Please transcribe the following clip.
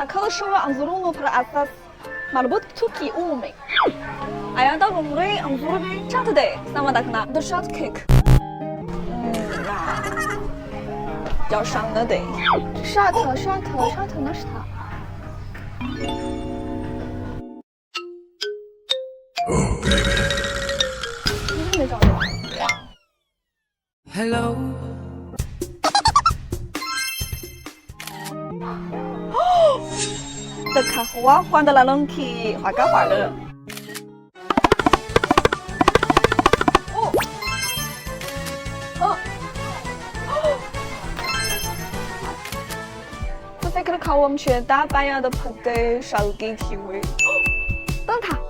arkadaşımla anzurunu para asas marbut tuki umi. Ayağında rumri anzuru bir çatı de. Sama da kına dışat kek.要上的得。Shut那是他。你还没找到。Hello。的卡花换的那龙去画个画了。这可能靠我们全大班呀的朋友少给体会。等他。